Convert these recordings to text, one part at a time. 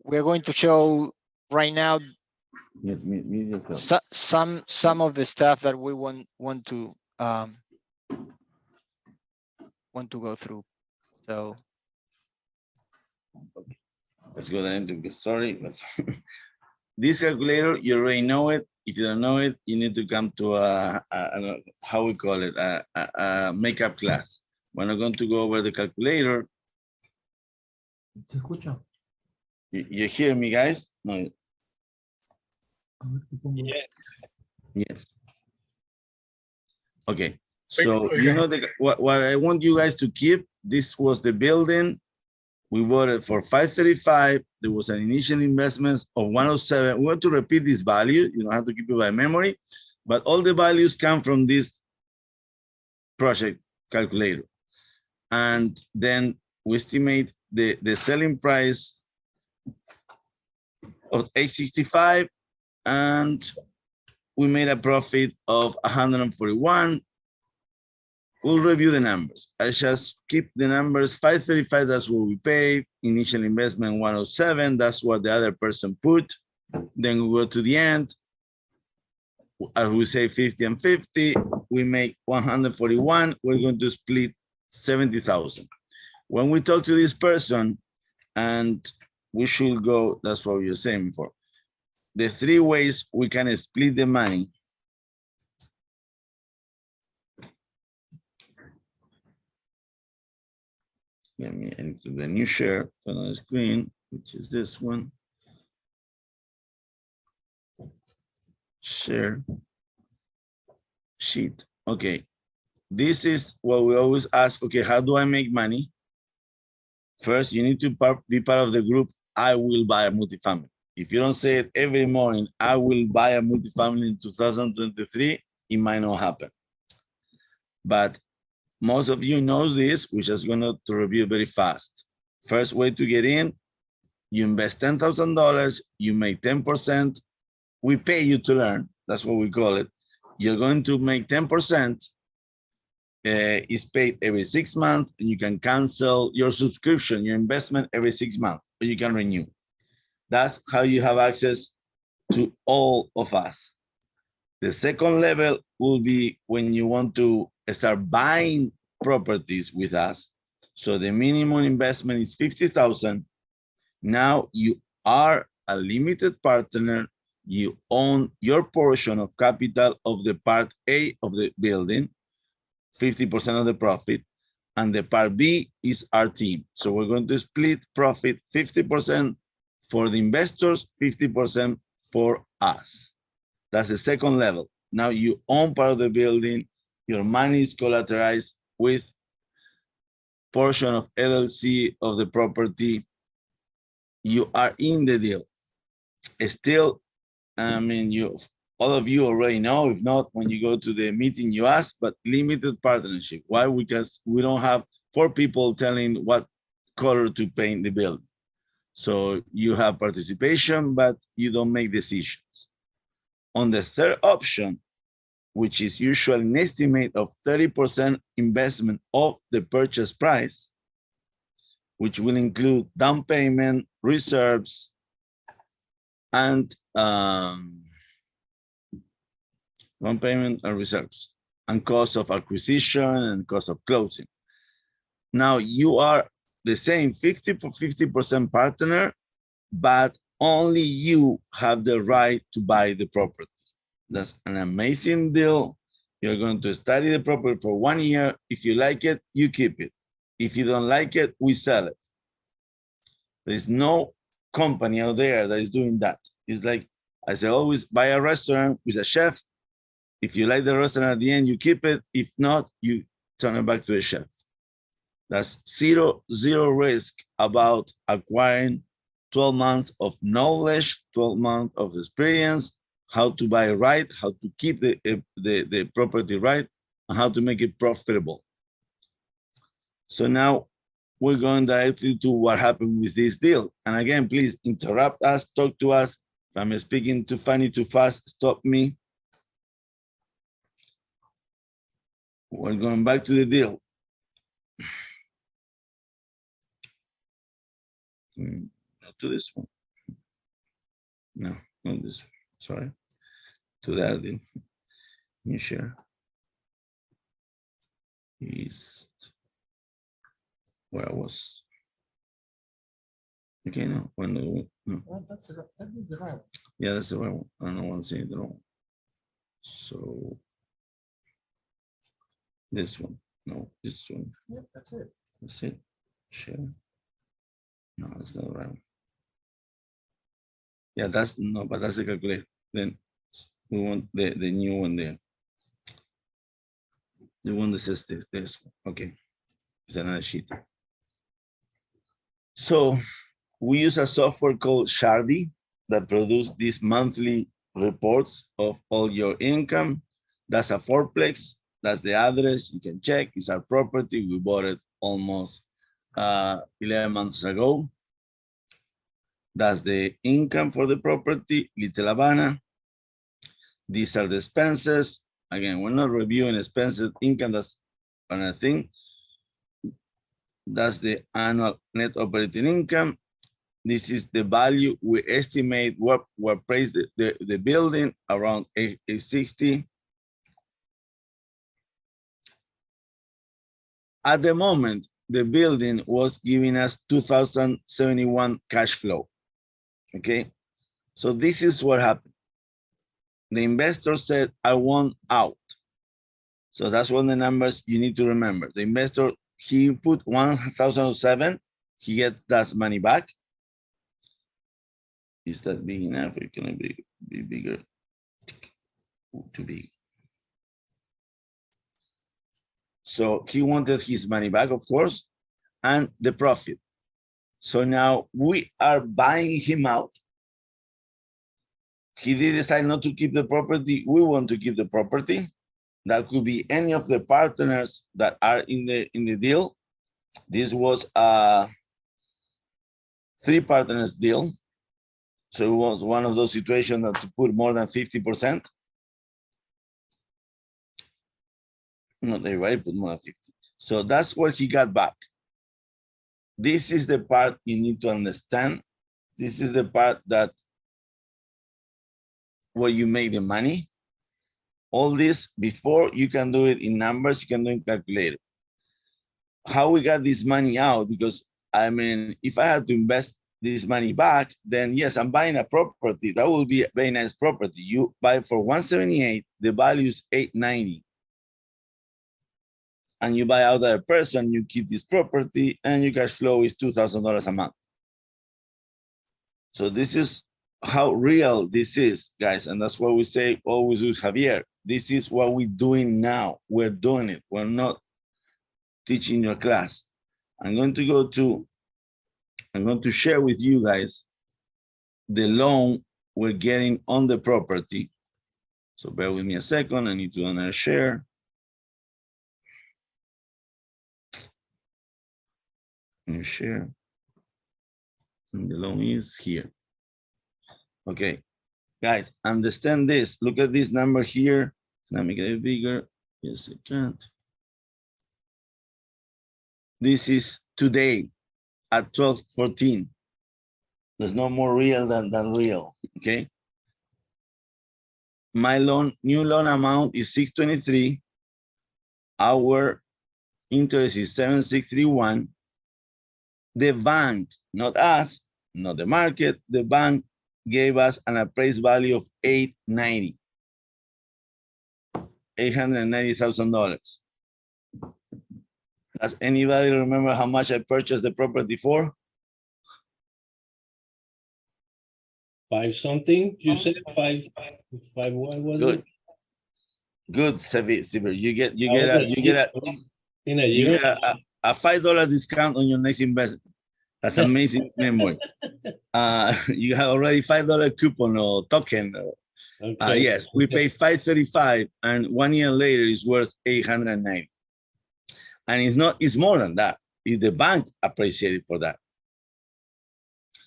We're going to show right now Yes, some of the stuff that we want to go through. So let's go then into sorry. This calculator, you already know it. If you don't know it, you need to come to how we call it, a makeup class. We're not going to go over the calculator. You hear me, guys? No. yes. Yes. Okay. So you know what I want you guys to keep. This was the building. We bought it for 535. There was an initial investment of 107. We want to repeat this value. You don't have to keep it by memory, but all the values come from this project calculator. And then we estimate the selling price of 865, and we made a profit of 141. We'll review the numbers. I just keep the numbers. 535, that's what we pay. Initial investment 107, that's what the other person put. Then we go to the end. As we say 50 and 50, we make 141. We're going to split 70,000. When we talk to this person, and we should go, that's what you're saying before. The three ways we can split the money. Let me enter the new share on the screen, which is this one. Share sheet. Okay. This is what we always ask. Okay, how do I make money? First, you need to be part of the group. I will buy a multifamily. If you don't say it every morning, I will buy a multifamily in 2023, it might not happen. But most of you know this. We're just going to review very fast. First way to get in, you invest $10,000, you make 10%. We pay you to learn. That's what we call it. You're going to make 10%. It's paid every 6 months, and you can cancel your subscription, your investment every 6 months, or you can renew. That's how you have access to all of us. The second level will be when you want to start buying properties with us. So the minimum investment is 50,000. Now you are a limited partner. You own your portion of capital of the part A of the building, 50% of the profit, and the part B is our team. So we're going to split profit 50% for the investors, 50% for us. That's the second level. Now you own part of the building, your money is collateralized with portion of LLC of the property. You are in the deal. Still, I mean, all of you already know. If not, when you go to the meeting, you ask, but limited partnership. Why? Because we don't have 4 people telling what color to paint the building. So you have participation, but you don't make decisions. On the third option, which is usually an estimate of 30% investment of the purchase price, which will include down payment, reserves, and down payment and reserves, and cost of acquisition and cost of closing. Now you are the same 50% partner, but only you have the right to buy the property. That's an amazing deal. You're going to study the property for 1 year. If you like it, you keep it. If you don't like it, we sell it. There's no company out there that is doing that. It's like, as I always, buy a restaurant with a chef. If you like the restaurant at the end, you keep it. If not, you turn it back to the chef. That's zero risk about acquiring 12 months of knowledge, 12 months of experience, how to buy right, how to keep the property right, and how to make it profitable. So now we're going directly to what happened with this deal. And again, please interrupt us, talk to us. If I'm speaking too funny, too fast, stop me. We're going back to the deal. not to this one. No, not this one. Sorry. To that, new share. East. Where I was. Okay, no, no. Well, that is the right one. Yeah, that's the right one. I don't know what I'm saying. Wrong. So this one. No, this one. Yep, that's it. That's it. Share. No, that's not the right one. Yeah, that's no, but that's the calculator. Then we want the new one there. The one that says this one. Okay. It's another sheet. So we use a software called Shardy that produces these monthly reports of all your income. That's a fourplex. That's the address. You can check. It's our property. We bought it almost 11 months ago. That's the income for the property, Little Havana. These are the expenses. Again, we're not reviewing expenses, income, that's another thing. That's the annual net operating income. This is the value we estimate what price the building around 860. At the moment, the building was giving us 2,071 cash flow. Okay, so this is what happened. The investor said, I want out. So that's one of the numbers you need to remember. The investor, he put 1,007, he gets that money back. Is that big enough? Or can it be bigger? Too big. So he wanted his money back, of course, and the profit. So now we are buying him out. He did decide not to keep the property. We want to keep the property. That could be any of the partners that are in the deal. This was a 3 partners deal. So it was one of those situations that to put more than 50%. Not everybody put more than 50. So that's what he got back. This is the part you need to understand. This is the part that where you make the money. All this before you can do it in numbers, you can do it in calculator. How we got this money out? Because I mean, if I had to invest this money back, then yes, I'm buying a property. That will be a very nice property. You buy for 178, the value is 890. And you buy out that person, you keep this property, and your cash flow is $2,000 a month. So this is how real this is, guys. And that's what we say always with Javier. This is what we're doing now. We're doing it. We're not teaching your class. I'm going to share with you guys the loan we're getting on the property. So bear with me a second. I need to do another share. New share. And the loan is here. Okay, guys, understand this. Look at this number here. Let me get it bigger. Yes, I can't. This is today at 12:14. There's no more real than real, okay? My new loan amount is 623. Our interest is 7631. The bank, not us, not the market, the bank gave us an appraised value of $890,000. Does anybody remember how much I purchased the property for? 5 something, you said 5, what was Good. it? Good, Severe. You get In a year? a $5 discount on your next investment. That's amazing memory. You have already $5 coupon or token. Okay. Yes, we pay $535, and 1 year later it's worth $890. And it's more than that. It's the bank appreciated for that.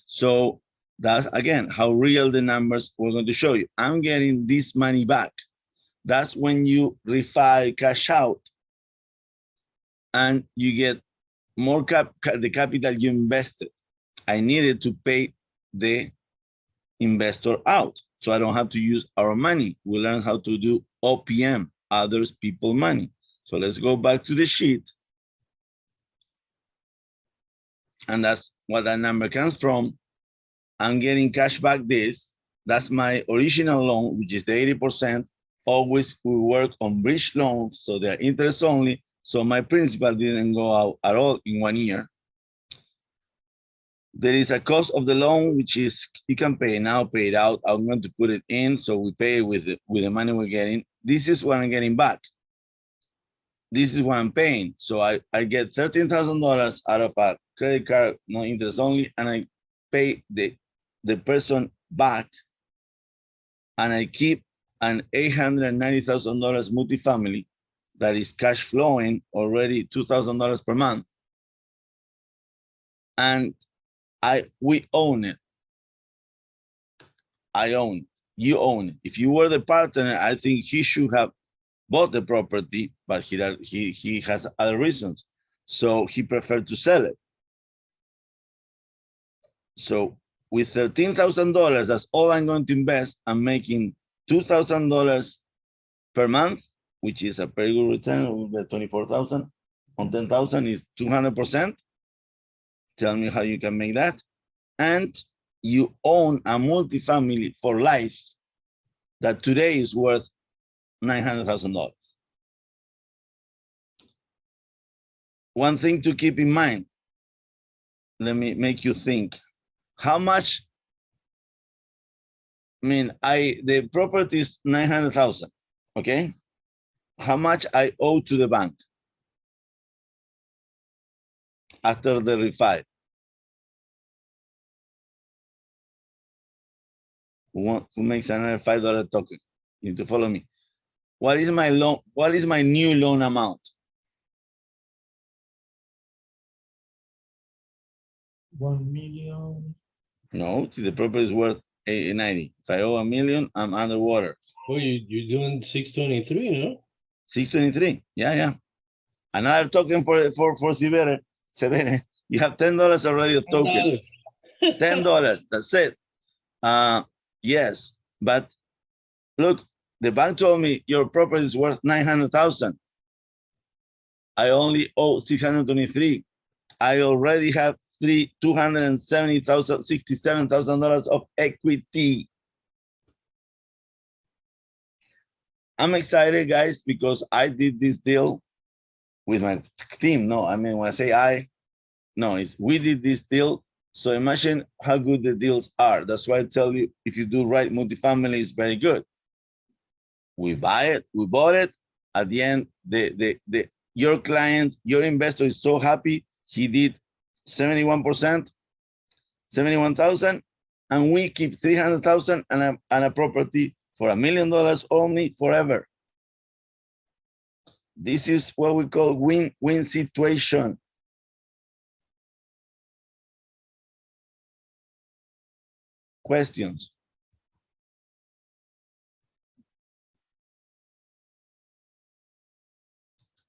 So that's again how real the numbers we're going to show you. I'm getting this money back. That's when you refi, cash out, and you get more the capital you invested. I needed to pay the investor out. So I don't have to use our money. We learn how to do OPM, others people money. So let's go back to the sheet. And that's what that number comes from. I'm getting cash back this. That's my original loan, which is the 80%. Always we work on bridge loans, so they're interest only. So my principal didn't go out at all in 1 year. There is a cost of the loan, which is you can pay now, pay it out. I'm going to put it in, so we pay with the money we're getting. This is what I'm getting back. This is what I'm paying. So I get $13,000 out of a credit card, no interest only, and I pay the person back, and I keep an $890,000 multifamily that is cash flowing already $2,000 per month. And we own it. I own it. You own it. If you were the partner, I think he should have bought the property, but he has other reasons. So he preferred to sell it. So with $13,000, that's all I'm going to invest. I'm making $2,000 per month, which is a very good return. 24,000 on 10,000 is 200%. Tell me how you can make that. And you own a multifamily for life that today is worth $900,000. One thing to keep in mind, let me make you think. How much, the property is 900,000, okay? How much I owe to the bank after the refi? Who makes another $5 token? You need to follow me. What is my loan? What is my new loan amount? 1 million. No, see, the property is worth 80, if I owe $1 million, I'm underwater. Oh, you're doing 623, no? 623. Yeah. Another token for Severe. You have $10 already of token. $10. That's it. Yes, but look, the bank told me your property is worth 900,000. I only owe 623. I already have $267,000 of equity. I'm excited, guys, because I did this deal with my team. No, when I say we did this deal. So imagine how good the deals are. That's why I tell you, if you do right, multifamily is very good. We bought it. At the end, your client, your investor is so happy. He did 71%, 71,000, and we keep 300,000 and a property for $1 million only forever. This is what we call win-win situation. Questions?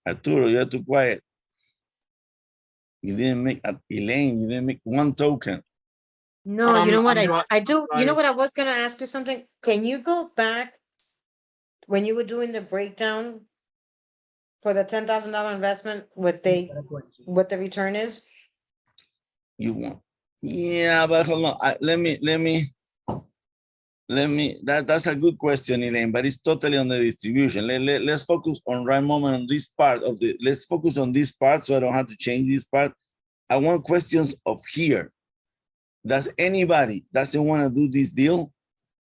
Arturo, you're too quiet. You didn't make, Elaine, you didn't make one token. No, you know what I'm I do, you know right. what I was gonna ask you something? Can you go back when you were doing the breakdown for the $10,000 investment, what the return is? You want? Yeah, but hold on. That's a good question, Elaine, but it's totally on the distribution. Let's focus on right moment on this part of let's focus on this part so I don't have to change this part. I want questions of here. Does anybody doesn't want to do this deal?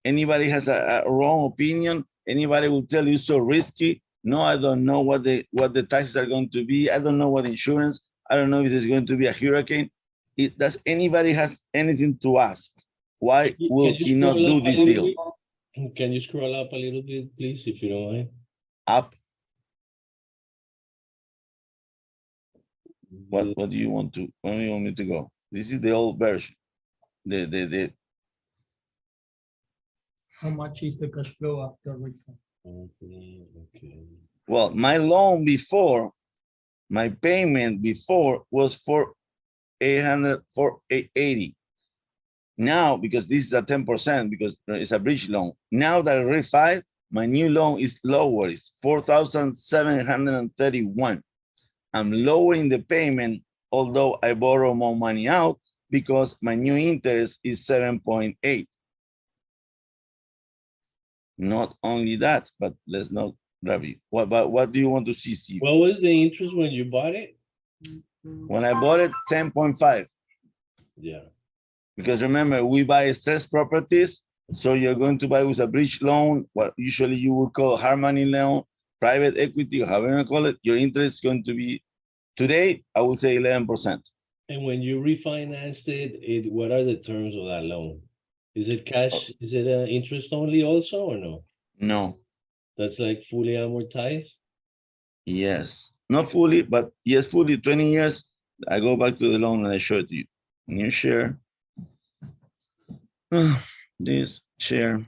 Anybody has a wrong opinion? Anybody will tell you so risky? No, I don't know what the taxes are going to be. I don't know what insurance. I don't know if there's going to be a hurricane. Does anybody has anything to ask? Why will he not do this deal? Can you scroll up a little bit, please, if you don't mind? Up. What do you want to? Where do you want me to go? This is the old version. How much is the cash flow after refund? Okay. Well, my loan before, my payment before was for 880. Now, because this is a 10%, because it's a bridge loan. Now that I refi, my new loan is lower, it's 4,731. I'm lowering the payment, although I borrow more money out because my new interest is 7.8. Not only that, but let's not grab you. What do you want to see, Steve? What was the interest when you bought it? When I bought it, 10.5. Yeah. Because remember, we buy stressed properties. So you're going to buy with a bridge loan, what usually you would call hard money loan, private equity, or however you call it. Your interest is going to be, today, I would say 11%. And when you refinanced it, what are the terms of that loan? Is it cash? Is it interest only also or no? No, That's like fully amortized? yes, not fully, but yes, fully 20 years. I go back to the loan and I show it to you. New share. This share.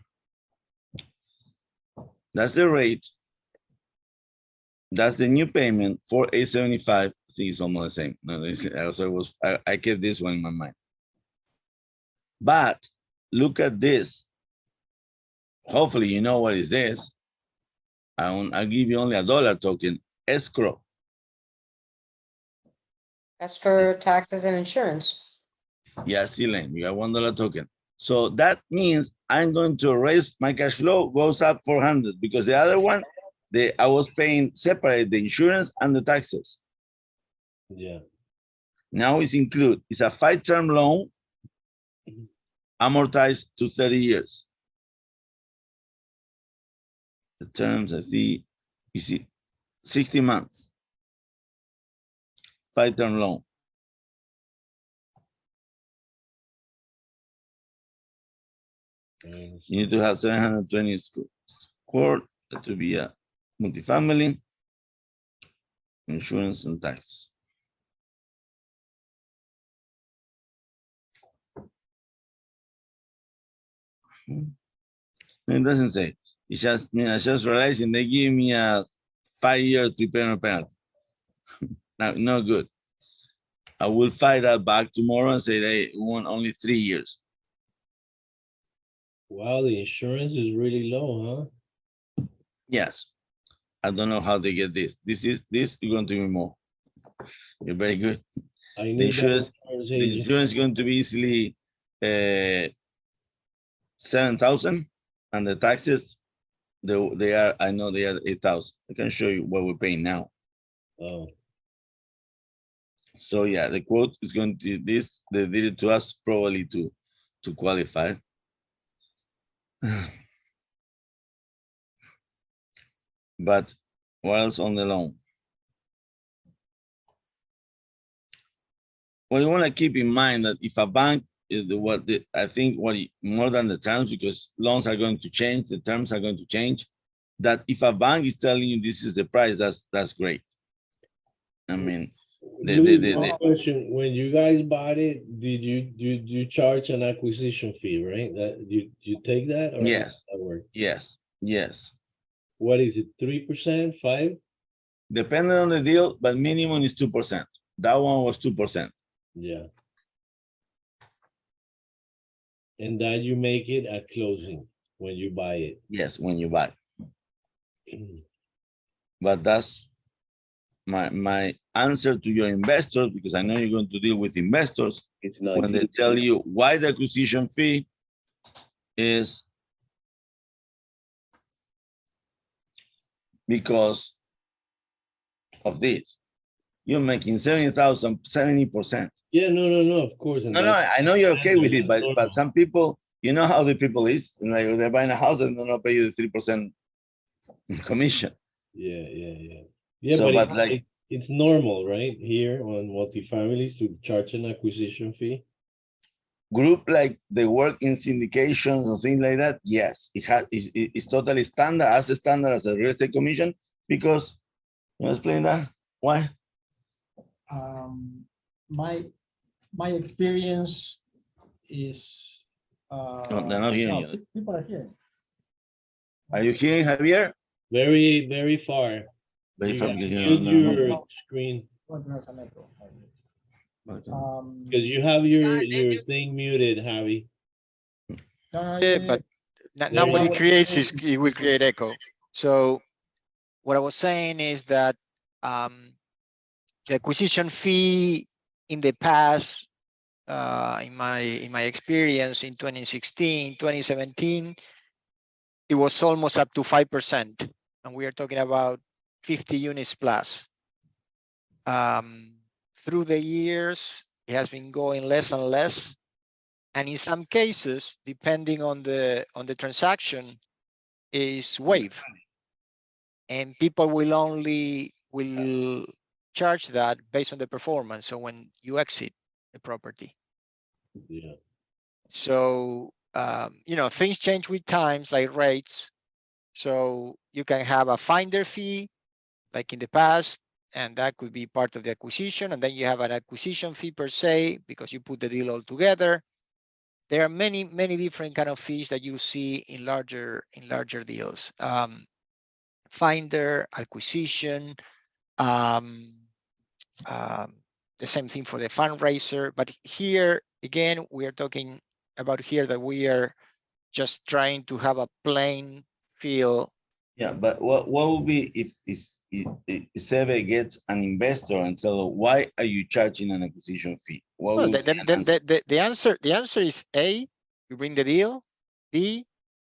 That's the rate. That's the new payment for 875. I think it's almost the same. No, I kept this one in my mind. But look at this. Hopefully you know what is this. I'll give you only $1 token, escrow. That's for taxes and insurance. Yeah, Elaine, you got $1 token. So that means I'm going to raise my cash flow goes up 400 because the other one, I was paying separate the insurance and the taxes. Yeah. Now it's included. It's a 5-term loan, amortized to 30 years. The terms, I think, you see, 60 months. 5-term loan. You need to have 720 score to be a multifamily, insurance and taxes. It doesn't say. It's just, I just realizing they give me a 5-year prepayment penalty. No good. I will fight that back tomorrow and say they want only 3 years. Wow, the insurance is really low, huh? Yes. I don't know how they get this. This is going to be more. You're very good. I The knew insurance is going to be easily 7,000, and the taxes they are, I know they are 8,000. I can show you what we're paying now. Oh, So yeah, the quote is going to this. They did it to us probably to qualify. But what else on the loan? Well, you want to keep in mind that if a bank is more than the terms, because loans are going to change, the terms are going to change. That if a bank is telling you this is the price, that's great. I mean, question. When you guys bought it, did you charge an acquisition fee, right? That you take that or yes, how does that work? yes. What is it? 3%, 5%? Depending on the deal, but minimum is 2%. That one was 2%. Yeah. And that you make it at closing when you buy it. Yes, when you buy. But that's my answer to your investors, because I know you're going to deal with investors. It's not When they tell you why the acquisition fee is because of this. You're making 70,000, 70%. Yeah, no, of course. And No, I know you're okay with it, but normal. some people, you know how the people is, like they're buying a house and they're not pay you the 3% commission. Yeah, So, but like, it's normal, right? Here on multifamilies to charge an acquisition fee. group like they work in syndications or things like that, yes, it's totally standard, as a standard as a real estate commission, because you explain that why. My experience is. No, they're not hearing you. People are hearing. Are you hearing, Javier? Very, very far. Very You far, gotta because mute your screen. Because you have your thing muted, Javi. Yeah, but now There what you it go. creates is it will create echo. So what I was saying is that the acquisition fee in the past, in my experience in 2016, 2017, it was almost up to 5%, and we are talking about 50 units plus. Through the years, it has been going less and less, and in some cases, depending on the transaction, is waived, and people will charge that based on the performance. So when you exit the property, Yeah. so things change with times, like rates. So you can have a finder fee, like in the past, and that could be part of the acquisition. And then you have an acquisition fee per se, because you put the deal all together. There are many different kind of fees that you see in larger deals. Finder, acquisition, the same thing for the fundraiser. But here again, we are talking about here that we are just trying to have a plain feel. Yeah, but what would be if Seve gets an investor and tell, why are you charging an acquisition fee? What Well, would be an answer? the answer is A, you bring the deal. B,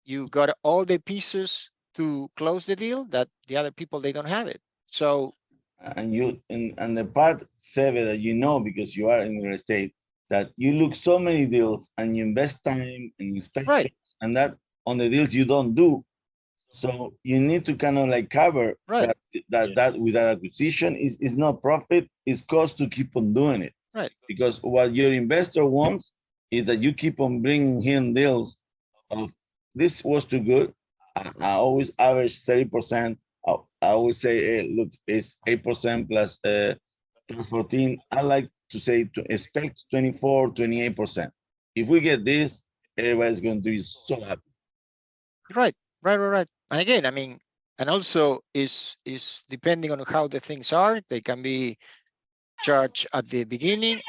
you got all the pieces to close the deal that the other people, they don't have it. So And you and the part Seve that you know, because you are in real estate, that you look so many deals and you invest time in inspections, Right. and that on the deals you don't do. So you need to kind of like cover Right. that with that acquisition is not profit, it's cost to keep on doing it. Right. Because what your investor wants is that you keep on bringing him deals of, this was too good. I always average 30%. I always say, hey, look, it's 8% plus 14. I like to say to expect 24, 28%. If we get this, everybody's going to be so happy. Right. And again, I mean, and also is depending on how the things are, they can be charged at the beginning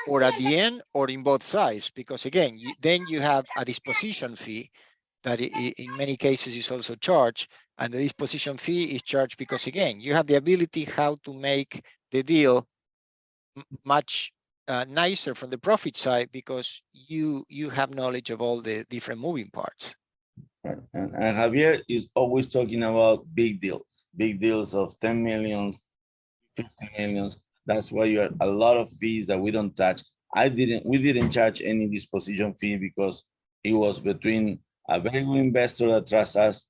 or at the end or in both sides, because again, then you have a disposition fee that in many cases is also charged, and the disposition fee is charged because again, you have the ability how to make the deal much nicer from the profit side, because you have knowledge of all the different moving parts. Right. And Javier is always talking about big deals of 10 millions, 50 millions. That's why you are a lot of fees that we don't touch. We didn't charge any disposition fee because it was between a very good investor that trusts us,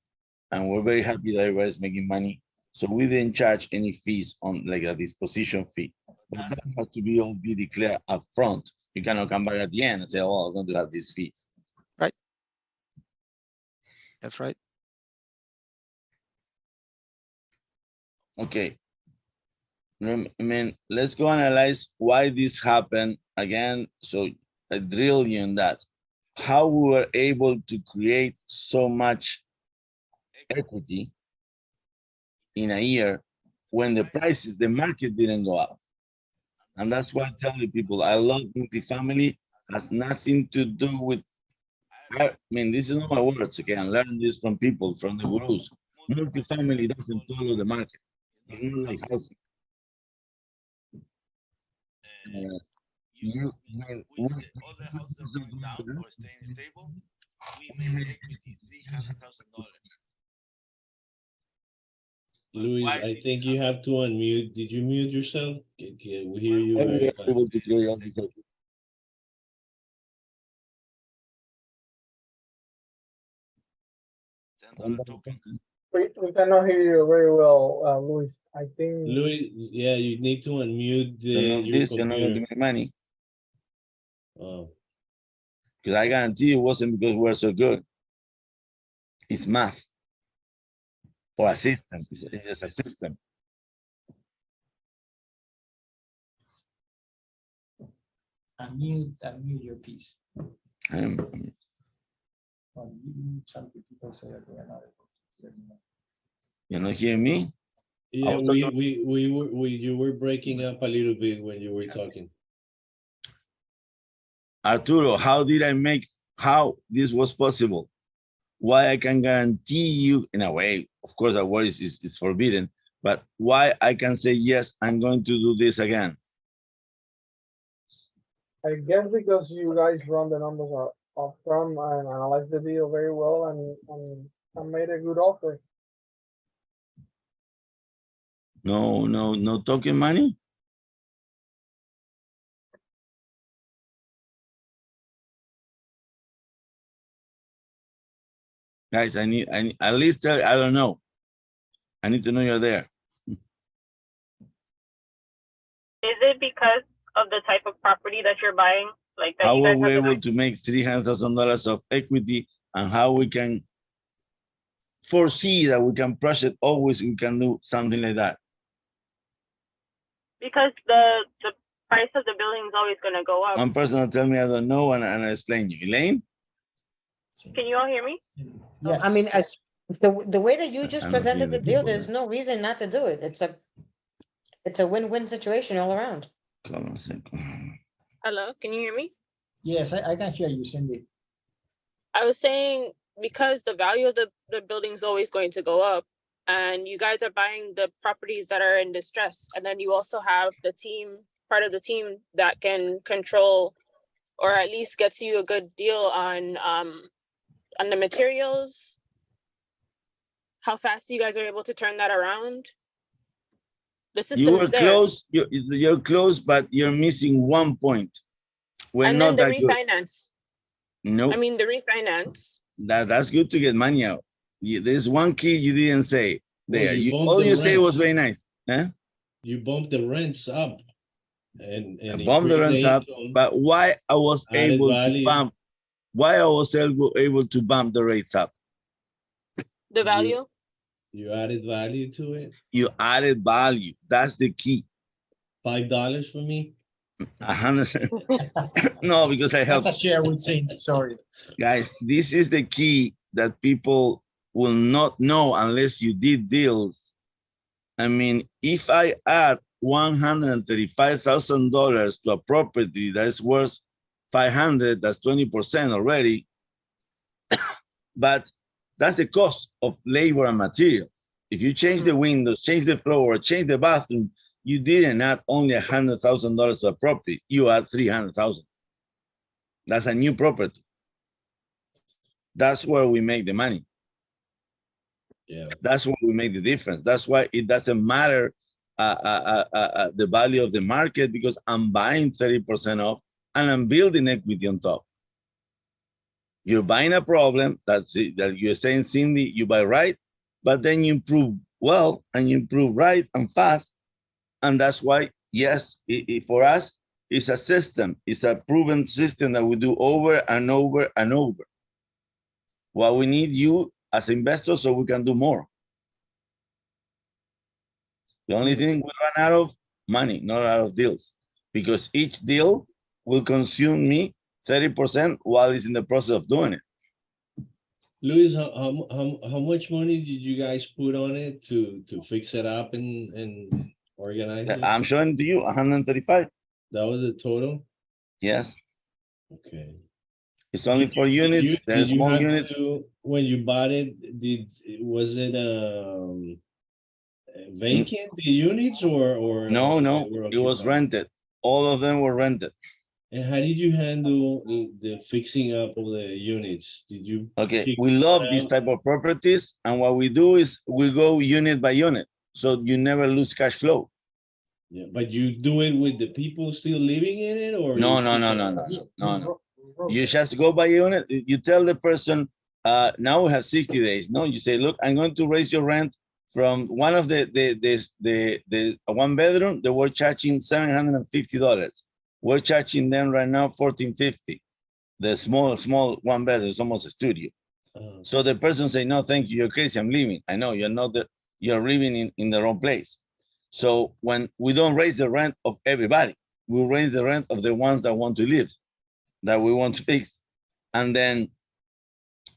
and we're very happy that everybody's making money. So we didn't charge any fees on like a disposition fee. But that has to be declared up front. You cannot come back at the end and say, oh, I'm going to have these fees. That's right. Okay. I mean, let's go analyze why this happened again. So I drill you in that. How we were able to create so much equity in a year when the market didn't go up. And that's why I tell you people, I love multifamily. Has nothing to do with, I mean, this is not my words, okay? I'm learning this from people, from the gurus. Multifamily doesn't follow the market. It's not like housing. All the houses going down or staying stable, we made equity $300,000. Luis, I think you have to unmute. Did you mute yourself? Can we hear you We very were well? able to create all this equity. $10 token. We cannot hear you very well, Luis. I think. Luis, yeah, you need to unmute You're your not going to computer. make money. Oh, Because I guarantee it wasn't because we're so good. It's math or a system. It's just a system. Unmute your piece. Some people say that we are not able to hear you. You not hear me? yeah, was talking- you were breaking up a little bit when you were talking. Arturo, how did I make how this was possible, why I can guarantee you, in a way, of course, that word is forbidden, but why I can say, yes, I'm going to do this again. I guess because you guys run the numbers up front and analyze the deal very well and made a good offer. No talking money. Guys, I need at least, I don't know. I need to know you're there. Is it because of the type of property that you're buying? Like that How you were guys we have able to make $300,000 of equity, and how we can foresee that we can project always we can do something like that? because the price of the building is always going to go up. One person will tell me I don't know, and I explain you. Elaine? Can you all hear me? Yes. I mean, as the way that you I just don't presented hear the the deal, people there's there. no reason not to do it. It's a win-win situation all around. Hold on a second. Hello, can you hear me? Yes, I can hear you, Cindy. I was saying because the value of the building is always going to go up, and you guys are buying the properties that are in distress, and then you also have the team, part of the team that can control or at least gets you a good deal on the materials. How fast you guys are able to turn that around. The You system were is there. close, you're close, but you're missing one point. We're And not then the that good. refinance. No, I mean, the refinance. that's good to get money out. There's one key you didn't say Well, there. you bumped All the you say was rents. very nice. Huh? You bump the rents up and Bomb the increase rents up, income, but why I was added able to value. bump, why I was able to bump the rates up? The value. You added value to it. You added value. That's the key. $5 for me. 100%. No, because I That's helped. a share with Cindy, sorry. Guys, this is the key that people will not know unless you did deals. I mean, if I add $135,000 to a property that's worth 500, that's 20% already. But that's the cost of labor and materials. If you change the windows, change the floor, change the bathroom, you didn't add only $100,000 to a property. You add 300,000. That's a new property. That's where we make the money. Yeah. That's where we make the difference. That's why it doesn't matter the value of the market, because I'm buying 30% off and I'm building equity on top. You're buying a problem, that's it, that you're saying, Cindy, you buy right, but then you improve well and you improve right and fast. And that's why, yes, for us, it's a system. It's a proven system that we do over and over and over. Well, we need you as investors so we can do more. The only thing we run out of money, not out of deals, because each deal will consume me 30% while it's in the process of doing it. Luis, how much money did you guys put on it to fix it up and organize it? I'm showing to you 135. That was the total? Yes, Okay. it's only for units. There's Did you small have units. to, when you bought it, was it vacant, the units, or? No, they were it was occupied? rented. All of them were rented. And how did you handle the fixing up of the units? Did you? Okay, kick we one love these out? type of properties, and what we do is we go unit by unit, so you never lose cash flow. Yeah, but you do it with the people still living in it, or? No. You just go by unit. You tell the person, now we have 60 days. No, you say, look, I'm going to raise your rent from one of the one bedroom. They were charging $750. We're charging them right now $1,450. The small one bedroom is almost a studio. So the person say, no, thank you, you're crazy, I'm leaving. I know you're not you're living in the wrong place. So when we don't raise the rent of everybody, we raise the rent of the ones that want to live, that we want to fix. And then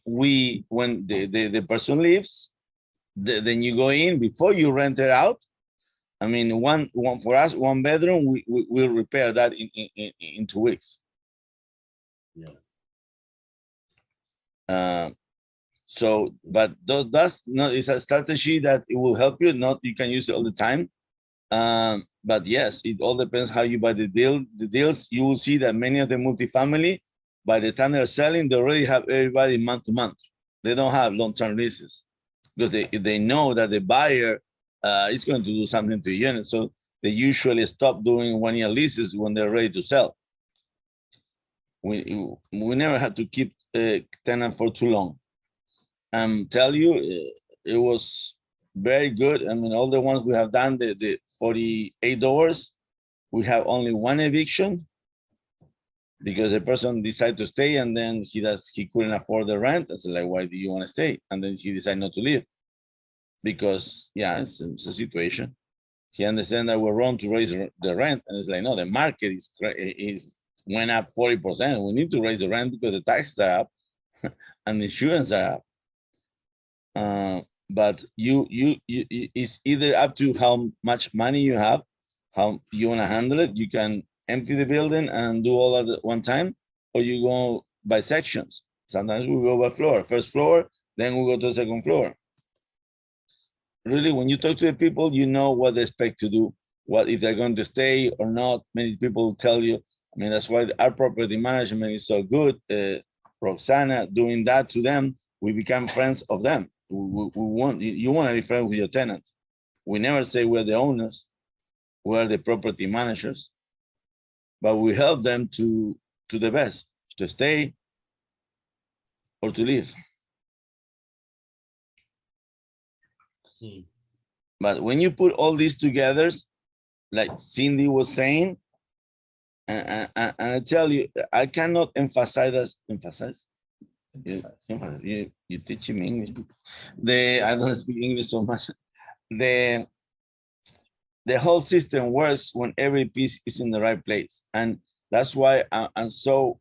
when the person leaves, then you go in before you rent it out. I mean, one for us, one bedroom, we'll repair that in 2 weeks. Yeah. So, but that's not, it's a strategy that it will help you. Not you can use it all the time. But yes, it all depends how you buy the deals. You will see that many of the multifamily, by the time they're selling, they already have everybody month to month. They don't have long-term leases because they know that the buyer is going to do something to the unit. So they usually stop doing one-year leases when they're ready to sell. We never had to keep a tenant for too long. Tell you, it was very good. I mean, all the ones we have done, the 48 doors, we have only one eviction because the person decided to stay and then he couldn't afford the rent. I said, like, why do you want to stay? And then he decided not to leave because, yeah, it's a situation. He understands that we're wrong to raise the rent. And it's like, no, the market is went up 40%. We need to raise the rent because the taxes are up and the insurance are up. But it's either up to how much money you have, how you want to handle it. You can empty the building and do all at one time, or you go by sections. Sometimes we go by floor, first floor, then we go to the second floor. Really, when you talk to the people, you know what they expect to do, what if they're going to stay or not. Many people tell you. I mean, that's why our property management is so good. Roxana, doing that to them, we become friends of them. We want you want to be friends with your tenants. We never say we're the owners, we're the property managers, but we help them to the best, to stay or to leave. But when you put all these together, like Cindy was saying, and I tell you, I cannot emphasize. You teaching me English. I don't speak English so much. The whole system works when every piece is in the right place. And that's why I'm so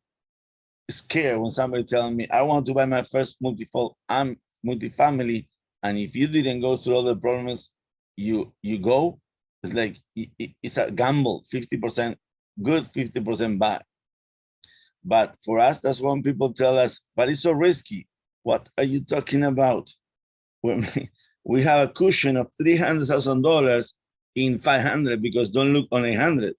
scared when somebody telling me, I want to buy my first multifamily. And if you didn't go through all the problems, you go, it's like, it's a gamble, 50% good, 50% bad. But for us, that's when people tell us, but it's so risky. What are you talking about? We have a cushion of $300,000 in 500 because don't look on 800.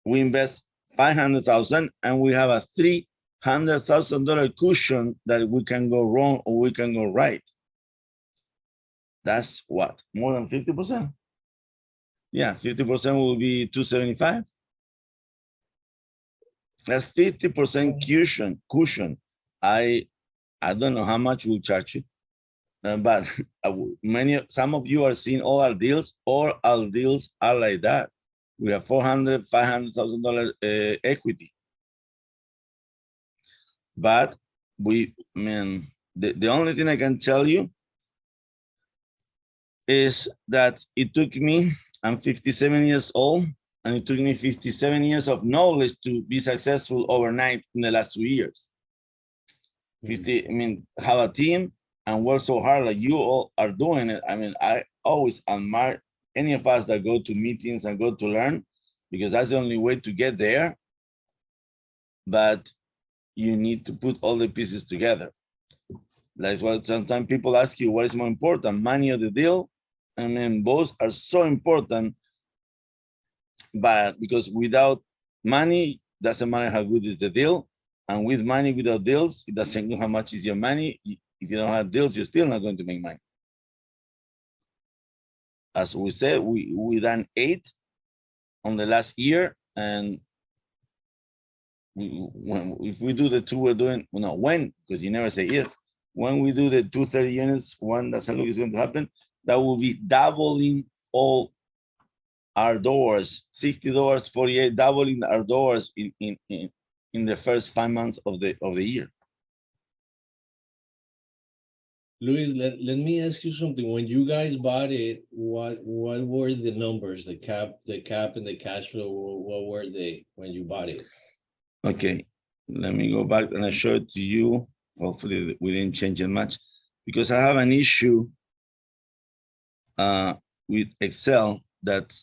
We invest 500,000 and we have a $300,000 cushion that we can go wrong or we can go right. That's what, more than 50%? Yeah, 50% will be 275. That's 50% cushion. I don't know how much we'll charge you, but some of you are seeing all our deals. All our deals are like that. We have $400,000, $500,000 equity. But the only thing I can tell you is that it took me, I'm 57 years old, and it took me 57 years of knowledge to be successful overnight in the last 2 years. Have a team and work so hard like you all are doing it. I mean, I always admire any of us that go to meetings and go to learn, because that's the only way to get there. But you need to put all the pieces together. That's why sometimes people ask you, what is more important, money or the deal? I mean, both are so important, but because without money, doesn't matter how good is the deal. And with money, without deals, it doesn't know how much is your money. If you don't have deals, you're still not going to make money. As we said, we done 8 on the last year. And if we do the 2 we're doing, when, because you never say if. When we do the 230 units, one doesn't look is going to happen, that will be doubling all our doors, 60 doors, 48, doubling our doors in the first 5 months of the year. Luis, let me ask you something. When you guys bought it, what were the numbers, the cap and the cash flow? What were they when you bought it? Okay, let me go back and I show it to you. Hopefully we didn't change it much, because I have an issue with Excel that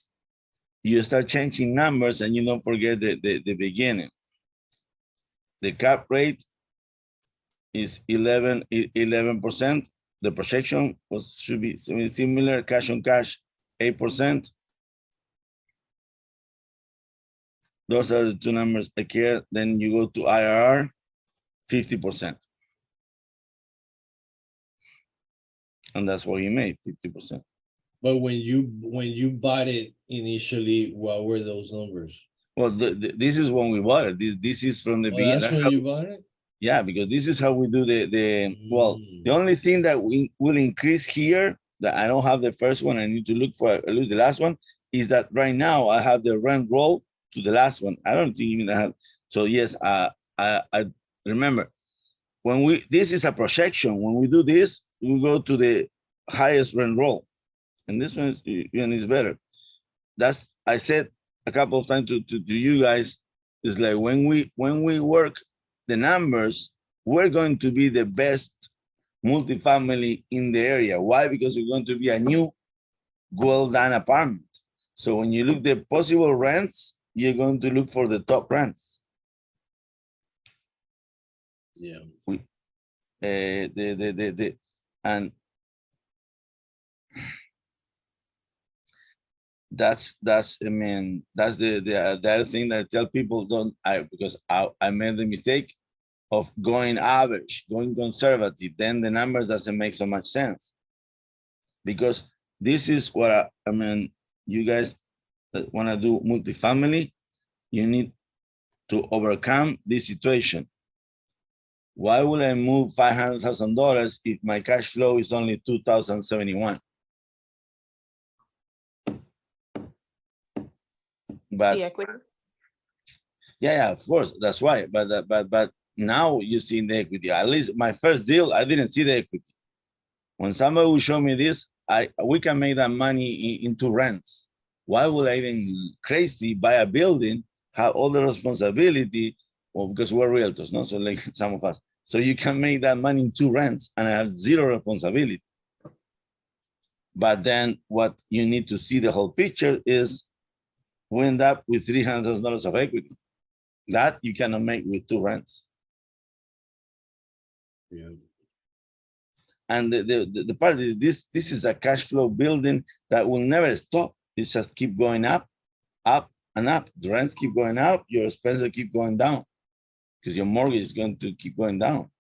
you start changing numbers and you don't forget the beginning. The cap rate is 11%. The projection should be similar. Cash on cash, 8%. Those are the two numbers I care. Then you go to IRR, 50. And that's what you made, 50%. But when you bought it initially, what were those numbers? Well, this is when we bought it. This is from the Oh, beginning. that's when you bought it? Yeah, because this is how we do well, the only thing that we will increase here that I don't have the first one, I need to look the last one, is that right now I have the rent roll to the last one. I don't think even I have. So yes, I remember when this is a projection. When we do this, we go to the highest rent roll, and this one is better. That's I said a couple of times to you guys. Is like when we work the numbers, we're going to be the best multifamily in the area. Why? Because we're going to be a new, well-done apartment. So when you look the possible rents, you're going to look for the top rents. Yeah. And that's I mean that's the other thing that I tell people because I made the mistake of going average, going conservative. Then the numbers doesn't make so much sense, because this is what I mean. You guys that want to do multifamily, you need to overcome this situation. Why would I move $500,000 if my cash flow is only $2,071? But The equity. yeah, of course, that's why. But now you see the equity. At least my first deal, I didn't see the equity. When somebody will show me this, we can make that money into rents. Why would I even crazy buy a building, have all the responsibility? Well, because we're realtors, no? So like some of us. So you can make that money into rents and I have zero responsibility. But then what you need to see the whole picture is we end up with $300,000 of equity. That you cannot make with 2 rents. Yeah. And the part is this is a cash flow building that will never stop. It's just keep going up, up and up. The rents keep going up, your expenses keep going down because your mortgage is going to keep going down.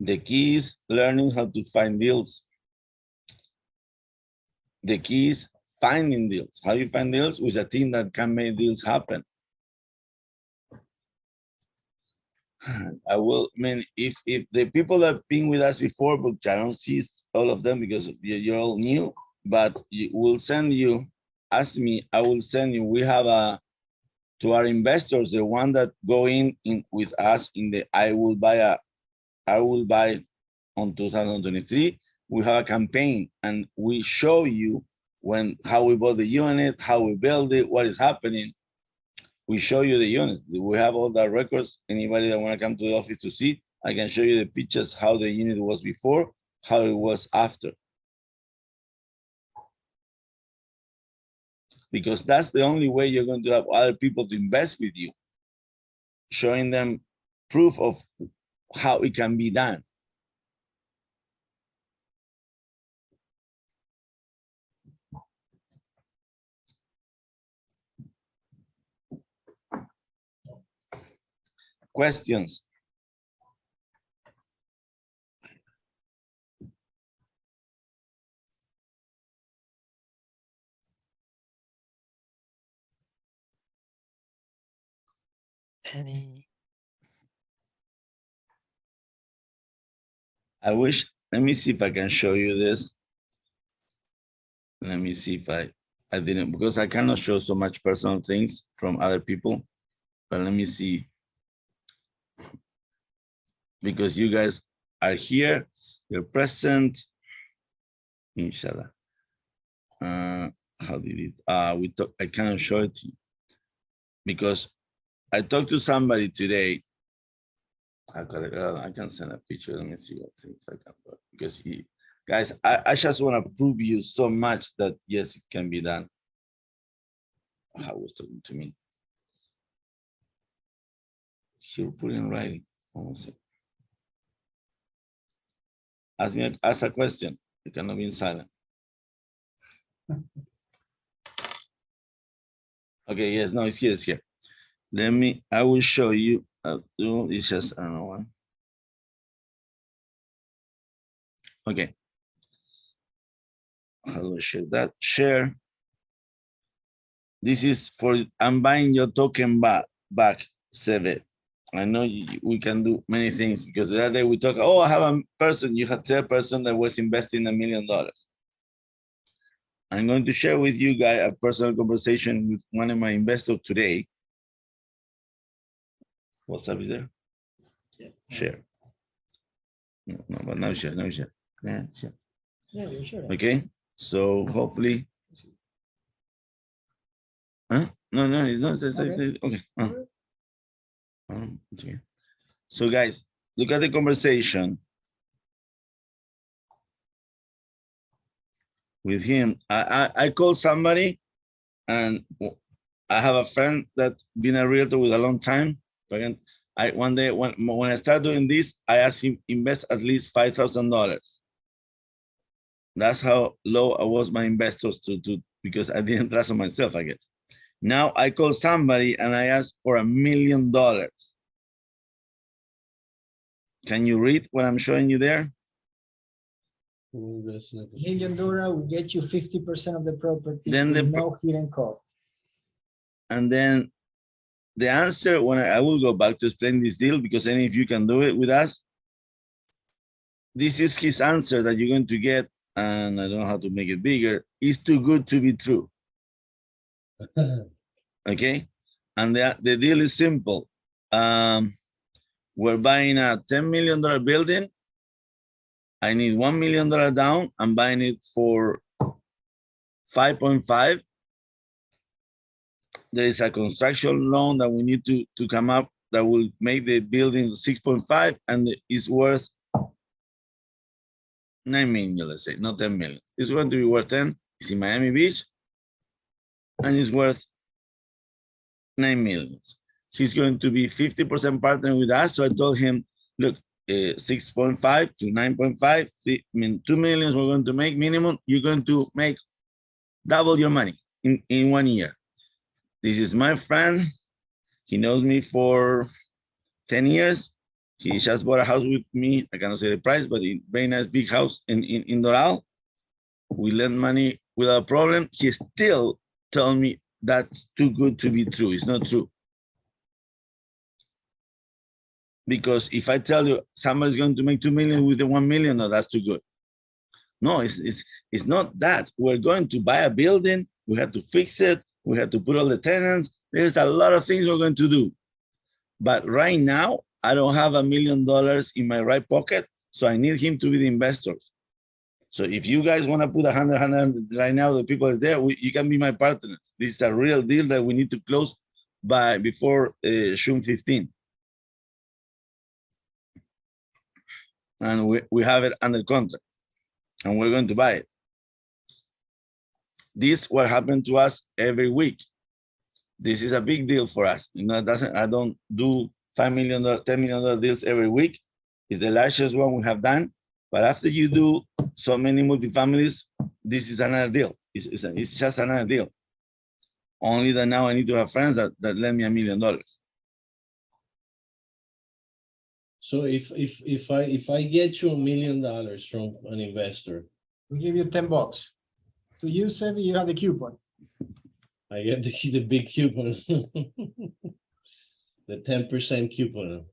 The key is learning how to find deals. The key is finding deals. How you find deals? With a team that can make deals happen. I mean, if the people that have been with us before, but I don't see all of them because you're all new, but we'll send you, ask me, I will send you, we have to our investors, the one that go in with us in the I will buy on 2023, we have a campaign and we show you how we bought the unit, how we build it, what is happening. We show you the units. We have all the records. Anybody that want to come to the office to see, I can show you the pictures, how the unit was before, how it was after. Because that's the only way you're going to have other people to invest with you, showing them proof of how it can be done. Questions? Any? I wish, let me see if I can show you this. Let me see if I didn't, because I cannot show so much personal things from other people, but let me see. Because you guys are here, you're present. Inshallah. How did it? I cannot show it to you because I talked to somebody today. I can send a picture. Let me see if I can. Because guys, I just want to prove you so much that yes, it can be done. How was talking to me? He will put in writing. Hold on a second. Ask a question. You cannot be in silent. Okay, yes, no, it's here, it's here. I will show you. It's just, I don't know why. Okay. How do I share that? Share. This is for, I'm buying your token back, Seve. I know we can do many things because the other day we talk, oh, I have a person, you have a person that was investing $1 million. I'm going to share with you guys a personal conversation with one of my investors today. What's up is there? Yeah. Share. No, but now share, now share. Yeah, share. Yeah, you sure. Okay, so hopefully. Huh? No, it's not. Okay. It's okay. So guys, look at the conversation with him. I called somebody, and I have a friend that's been a realtor with a long time. One day when I started doing this, I asked him invest at least $5,000. That's how low I was my investors to because I didn't trust myself, I guess. Now I call somebody and I ask for $1 million. Can you read what I'm showing you there? $1 million will get you 50% of the property. Then with no hidden cost. And then the answer, when I will go back to explain this deal, because any of you can do it with us. This is his answer that you're going to get, and I don't know how to make it bigger. It's too good to be true. Okay, and the deal is simple. We're buying a $10 million building. I need $1 million down. I'm buying it for 5.5. There is a construction loan that we need to come up that will make the building 6.5, and it's worth 9 million, let's say, not 10 million. It's going to be worth 10. It's in Miami Beach, and it's worth 9 million. He's going to be 50% partner with us. So I told him, look, 6.5 to 9.5, I mean, 2 million we're going to make minimum. You're going to make double your money in 1 year. This is my friend. He knows me for 10 years. He just bought a house with me. I cannot say the price, but a very nice big house in Doral. We lend money without a problem. He still tells me that's too good to be true. It's not true. Because if I tell you somebody's going to make 2 million with the 1 million, no, that's too good. No, it's not that. We're going to buy a building. We have to fix it. We have to put all the tenants. There's a lot of things we're going to do. But right now, I don't have $1 million in my right pocket. So I need him to be the investors. So if you guys want to put 100 right now, the people is there, you can be my partners. This is a real deal that we need to close before June 15. And we have it under contract, and we're going to buy it. This what happened to us every week. This is a big deal for us. You know, I don't do $5 million, $10 million deals every week. It's the largest one we have done. But after you do so many multifamilies, this is another deal. It's just another deal. Only that now I need to have friends that lend me $1 million. So if I get you $1 million from an investor, We'll give you $10. To you, Sevi, you have the coupon. I get the big coupon, the 10% coupon.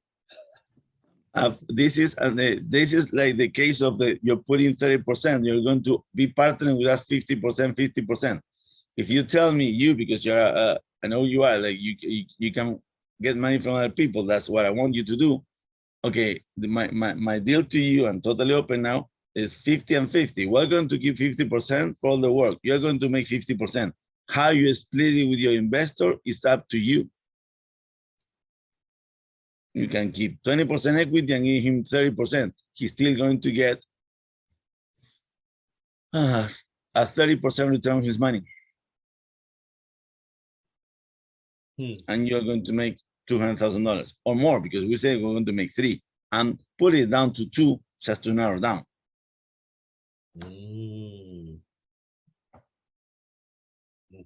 This is like the case of you're putting 30%. You're going to be partnering with us 50%. If you tell me because you're I know you are like you can get money from other people. That's what I want you to do. Okay, my deal to you, I'm totally open now, is 50 and 50. We're going to give 50% for all the work. You're going to make 50%. How you split it with your investor is up to you. You can keep 20% equity and give him 30%. He's still going to get a 30% return on his money. and you're going to make $200,000 or more, because we say we're going to make 3 and put it down to 2 just to narrow down.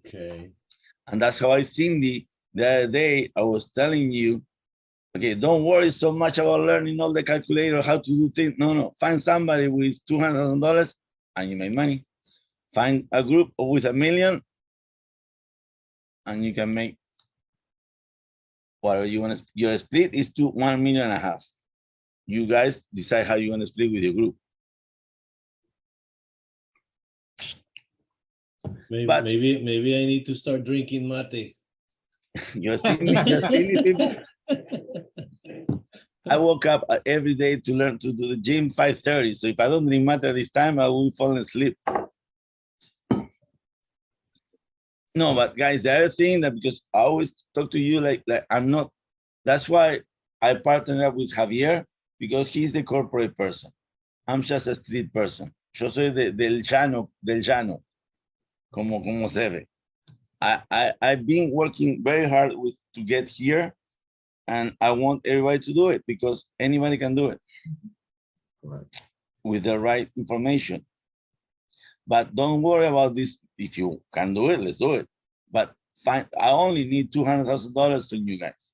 Okay. And that's how I seen the other day. I was telling you, okay, don't worry so much about learning all the calculator, how to do things. No, find somebody with $200,000 and you make money. Find a group with $1 million and you can make whatever you want to. Your split is to 1.5 million. You guys decide how you want to split with your group. Maybe I need to start drinking mate. You're silly people. I woke up every day to learn to do the gym 5:30. So if I don't drink mate this time, I will fall asleep. No, but guys, the other thing that, because I always talk to you like I'm not, that's why I partnered up with Javier, because he's the corporate person. I'm just a street person. Yo soy del llano, como se ve. I've been working very hard to get here, and I want everybody to do it because anybody can do it with the right information. But don't worry about this. If you can do it, let's do it. But fine, I only need $200,000 from you guys.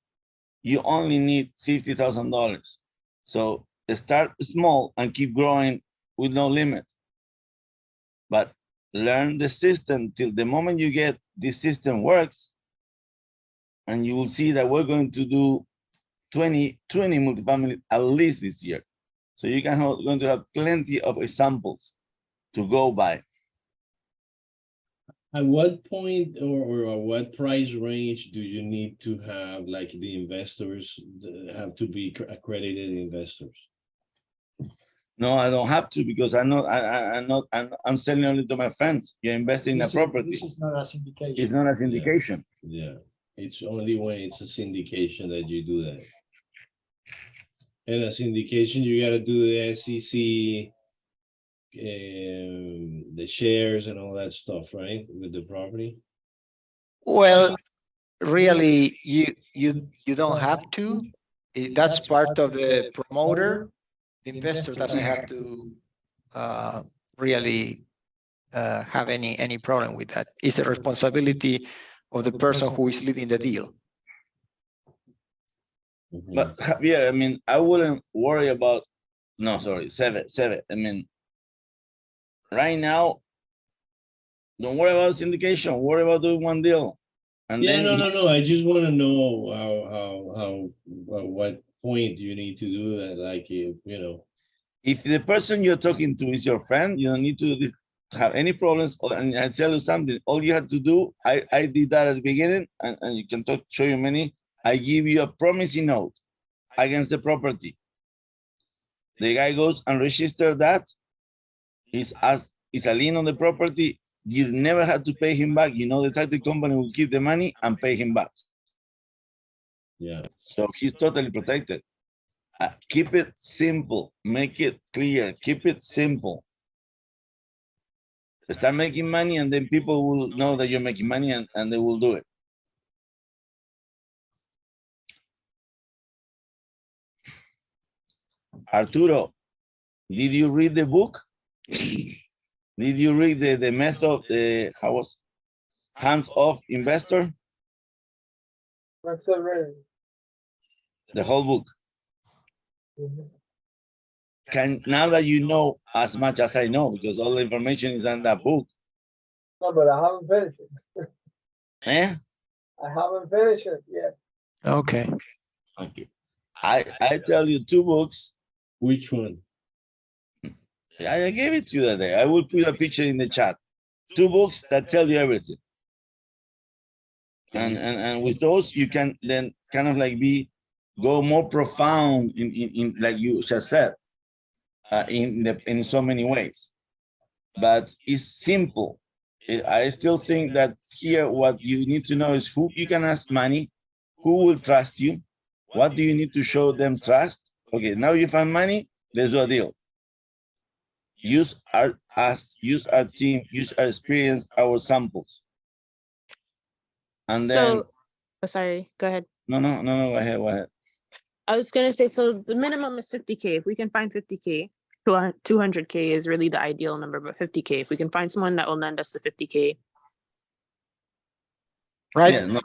You only need $50,000. So start small and keep growing with no limit. But learn the system till the moment you get this system works, and you will see that we're going to do 20 multifamily at least this year. So you can going to have plenty of examples to go by. At what point or at what price range do you need to have, like, the investors have to be accredited investors? No, I don't have to, because I'm selling only to my friends. You're investing in a property. This is not a syndication. It's not a syndication. Yeah, it's only when it's a syndication that you do that. And a syndication, you got to do the SEC, the shares and all that stuff, right? With the property. Well, really, you don't have to. That's part of the promoter. The investor doesn't have to really have any problem with that. It's the responsibility of the person who is leading the deal. But Javier, I mean, I wouldn't worry about, no, sorry, seven. I mean, right now, don't worry about syndication, worry about doing one deal. And yeah, then no. I just want to know how what point you need to do that, like, you know. if the person you're talking to is your friend, you don't need to have any problems. And I tell you something, all you have to do, I did that at the beginning, and you can show you many. I give you a promising note against the property. The guy goes and registers that. It's a lien on the property. You never have to pay him back. You know, the title company will keep the money and pay him back. Yeah. So he's totally protected. Keep it simple. Make it clear. Keep it simple. Start making money, and then people will know that you're making money, and they will do it. Arturo, did you read the book? Did you read the method, how was hands-off investor? That's it, really. The whole book. Now that you know as much as I know, because all the information is in that book. No, but I haven't finished it. Eh? I haven't finished it yet. Okay. Okay. I tell you 2 books. Which one? I gave it to you that day. I will put a picture in the chat. 2 books that tell you everything. And with those, you can then kind of like go more profound in like you just said, in so many ways. But it's simple. I still think that here, what you need to know is who you can ask money, who will trust you, what do you need to show them trust. Okay, now you find money, let's do a deal. Use our team, use our experience, our samples. And then Oh, sorry, go ahead. No, go ahead. I was gonna say, so the minimum is 50K. If we can find 50K, 200K is really the ideal number, but 50K, if we can find someone that will lend us the 50K. Right? Yeah, no,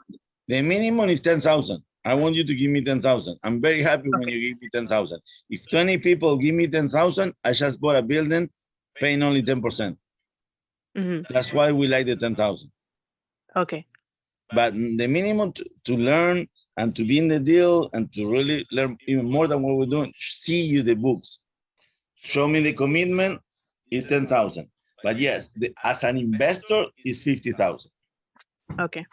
the minimum is 10,000. I want you to give me 10,000. I'm very happy when Okay. you give me 10,000. If 20 people give me 10,000, I just bought a building paying only 10%. That's why we like the 10,000. Okay. But the minimum to learn and to be in the deal and to really learn even more than what we're doing, see you the books. Show me the commitment is 10,000. But yes, as an investor is 50,000. Okay.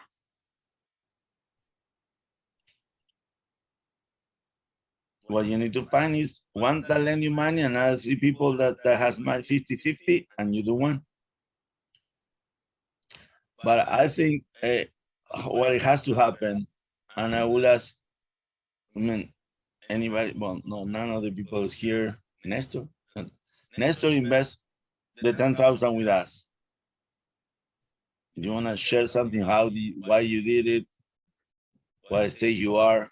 What you need to find is one that lend you money and other 3 people that has my 50-50 and you do one. But I think what it has to happen, and I will ask, I mean, anybody, well, no, none of the people is here. Nestor invest the 10,000 with us. Do you want to share something? Why you did it? What stage you are?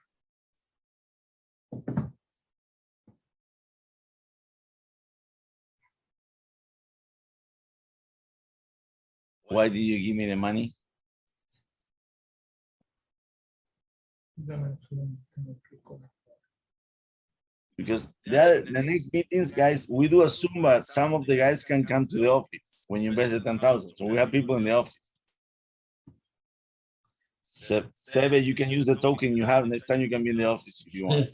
Why did you give me the money? Because the next meetings, guys, we do assume that some of the guys can come to the office when you invest the 10,000. So we have people in the office. Sebe, you can use the token you have. Next time you can be in the office if you want.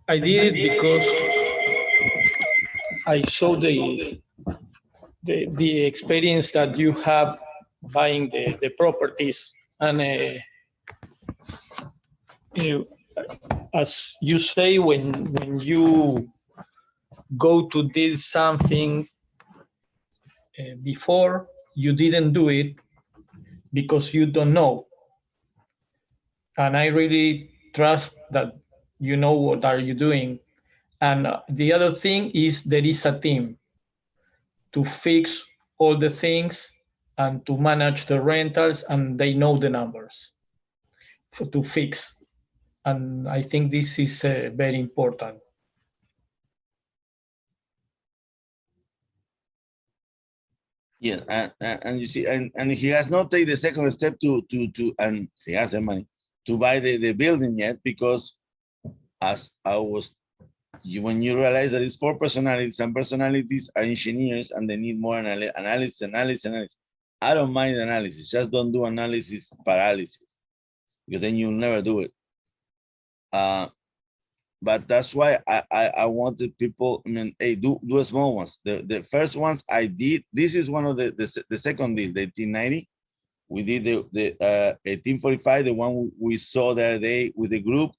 I did it because I saw the experience that you have buying the properties, and as you say, when you go to do something before, you didn't do it because you don't know, and I really trust that you know what are you doing. And the other thing is there is a team to fix all the things and to manage the rentals, and they know the numbers to fix. And I think this is very important. Yeah, and you see, and he has not taken the second step to and he has the money to buy the building yet, because as I was, when you realize that it's 4 personalities, and personalities are engineers and they need more analysis. I don't mind analysis, just don't do analysis paralysis, because then you'll never do it. But that's why I wanted people, I mean, hey, do small ones. The first ones I did, this is one of the second deal, the 1890. We did the 1845, the one we saw the other day with the group.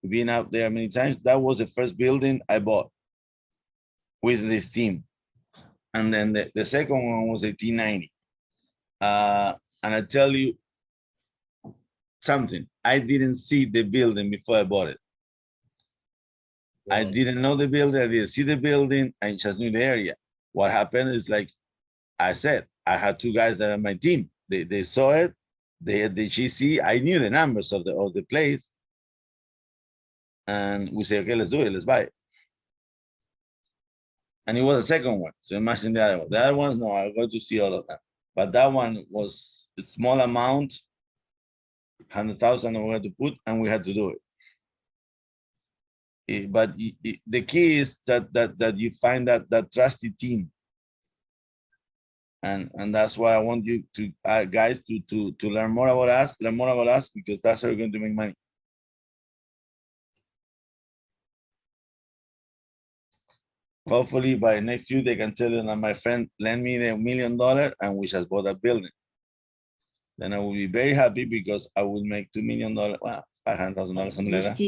We've been out there many times. That was the first building I bought with this team. And then the second one was 1890. And I tell you something, I didn't see the building before I bought it. I didn't know the building, I didn't see the building, I just knew the area. What happened is, like I said, I had 2 guys that are my team. They saw it, they had the GC, I knew the numbers of the place. And we say, okay, let's do it, let's buy it. And it was the second one, so imagine the other one. The other ones, no, I got to see all of them. But that one was a small amount, 100,000 we had to put, and we had to do it. But the key is that you find that trusted team, and that's why I want you to guys to learn more about us, because that's how we're going to make money. Hopefully by next year they can tell you that my friend lent me $1 million and we just bought a building. Then I will be very happy, because I will make $2 million. Well, $500,000, something like that.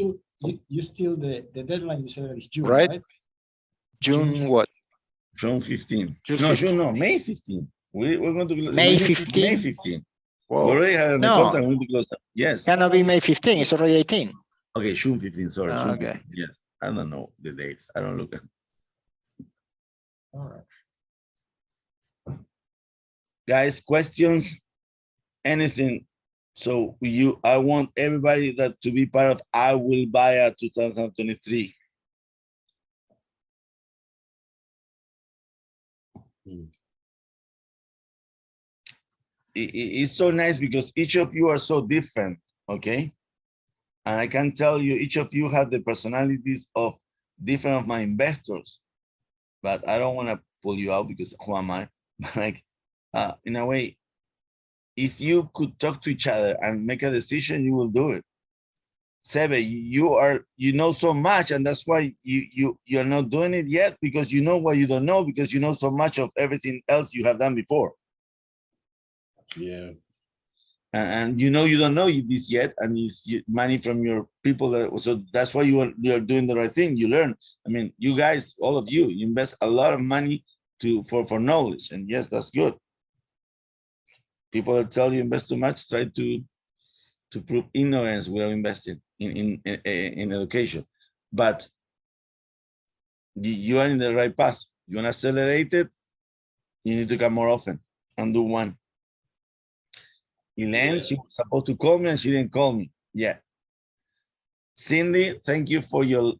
You still the deadline you said is June, Right. right? June what? June 15. June No, 15. June, no, May 15. We're going to May May 15? 15. Whoa. We already have the No. contract. We need to close that. Yes. Cannot be May 15. It's already 18. Okay, June 15. Sorry. June Okay. 15, yes. I don't know the dates. I don't look at. All right. Guys, questions, anything. So I want everybody that to be part of I Will Buy a 2023. It's so nice because each of you are so different, okay? And I can tell you, each of you have the personalities of different of my investors, but I don't want to pull you out because who am I? Like, in a way, if you could talk to each other and make a decision, you will do it. Sebe, you know so much, and that's why you're not doing it yet, because you know what you don't know, because you know so much of everything else you have done before. Yeah. And you don't know this yet, and it's money from your people. So that's why you're doing the right thing. You learn. I mean, you guys, all of you invest a lot of money for knowledge, and yes, that's good. People that tell you invest too much try to prove ignorance without investing in education. But you are in the right path. You want to accelerate it, you need to come more often and do one. Elaine, she was supposed to call me and she didn't call me. Yeah. Cindy, thank you for your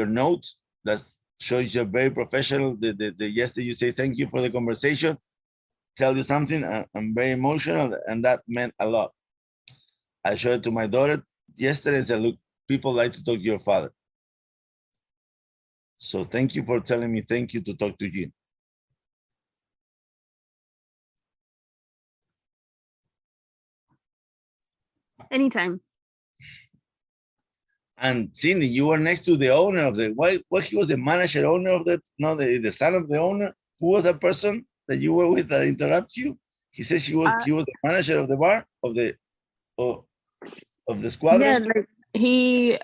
notes. That shows you're very professional. Yesterday you say thank you for the conversation. Tell you something, I'm very emotional, and that meant a lot. I showed it to my daughter yesterday and said, look, people like to talk to your father. So thank you for telling me thank you to talk to Jean. Anytime. And Cindy, you were next to the owner of the, what he was the manager owner of the, no, the son of the owner. Who was that person that you were with that interrupt you? He said he was the manager of the bar, of the squad. Yeah, like he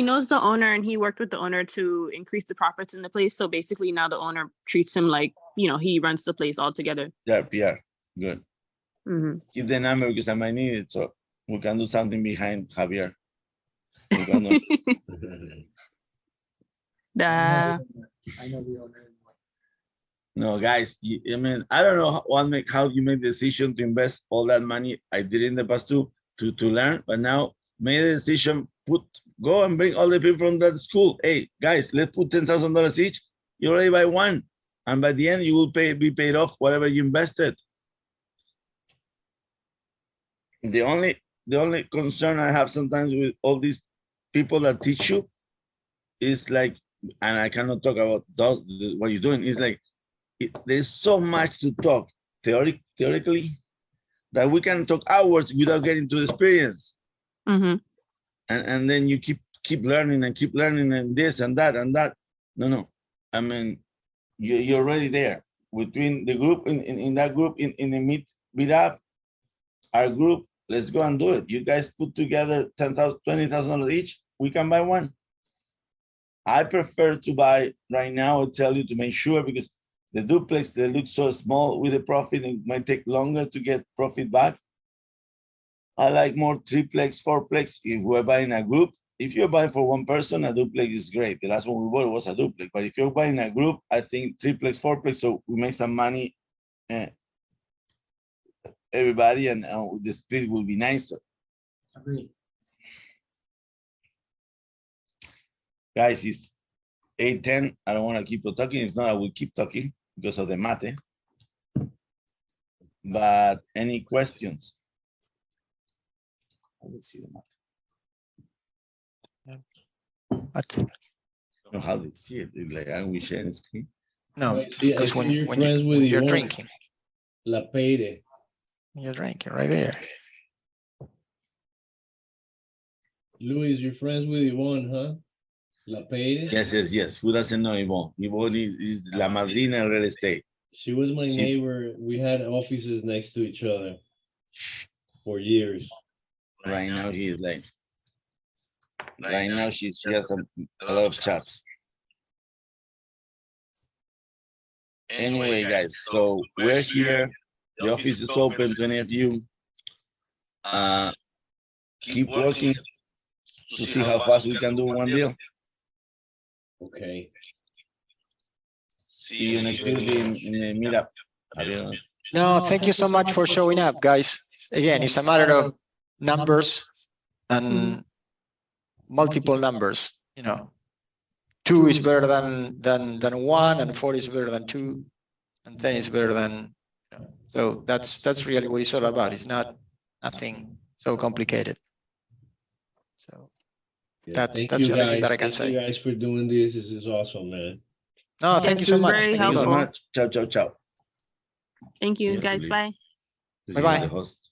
knows the owner and he worked with the owner to increase the profits in the place. So basically now the owner treats him like, he runs the place altogether. Yeah, PR, good. Mm-hmm. Give the number because I might need it, so we can do something behind Javier. I know the owner. No, guys, I mean, I don't know how you made the decision to invest all that money. I did in the past to learn, but now made a decision, go and bring all the people from that school. Hey, guys, let's put $10,000 each. You already buy one. And by the end, you will be paid off whatever you invested. The only concern I have sometimes with all these people that teach you is like, and I cannot talk about what you're doing, is like, there's so much to talk theoretically that we can talk hours without getting to the experience. Mm-hmm. And then you keep learning and this and that and that. No. I mean, you're already there between the group in that group in the meet up, our group. Let's go and do it. You guys put together $10,000, $20,000 each. We can buy one. I prefer to buy right now. I'll tell you to make sure, because the duplex, they look so small with the profit. It might take longer to get profit back. I like more triplex, fourplex if we're buying a group. If you're buying for one person, a duplex is great. The last one we bought was a duplex. But if you're buying a group, I think triplex, fourplex, so we make some money, everybody, and the split will be nicer. Agreed. Guys, it's 8:10. I don't want to keep talking. If not, I will keep talking because of the mate. But any questions? I will see the mate. What? No, how they see it? It's like, are we sharing screen? No, I see because when with you're Yvonne. drinking, La Peire. you're drinking right there. Luis, you're friends with Yvonne, huh? La Peire? Yes. Who doesn't know Yvonne? Yvonne is la madrina in real estate. She was my neighbor. We had offices next to each other for years. Right now, he is like, right now, she has a lot of chats. Anyway, guys, so we're here. The office is open to any of you. Keep working to see how fast we can do one deal. Okay. See you next week in the meetup. Adios. No, thank you so much for showing up, guys. Again, it's a matter of numbers and multiple numbers, you know. 2 is better than 1, and 4 is better than 2, and 10 is better than, you know. So that's really what it's all about. It's not nothing so complicated. So Yeah, that's thank the you only thing guys. that I can Thank you say. guys for doing this. This is awesome, man. No, thank you so This is much. very Thanks a Thank you so lot. helpful. much. Ciao, ciao, ciao. Thank you, Yeah, guys. leave. Bye. Because Bye-bye. you're the host.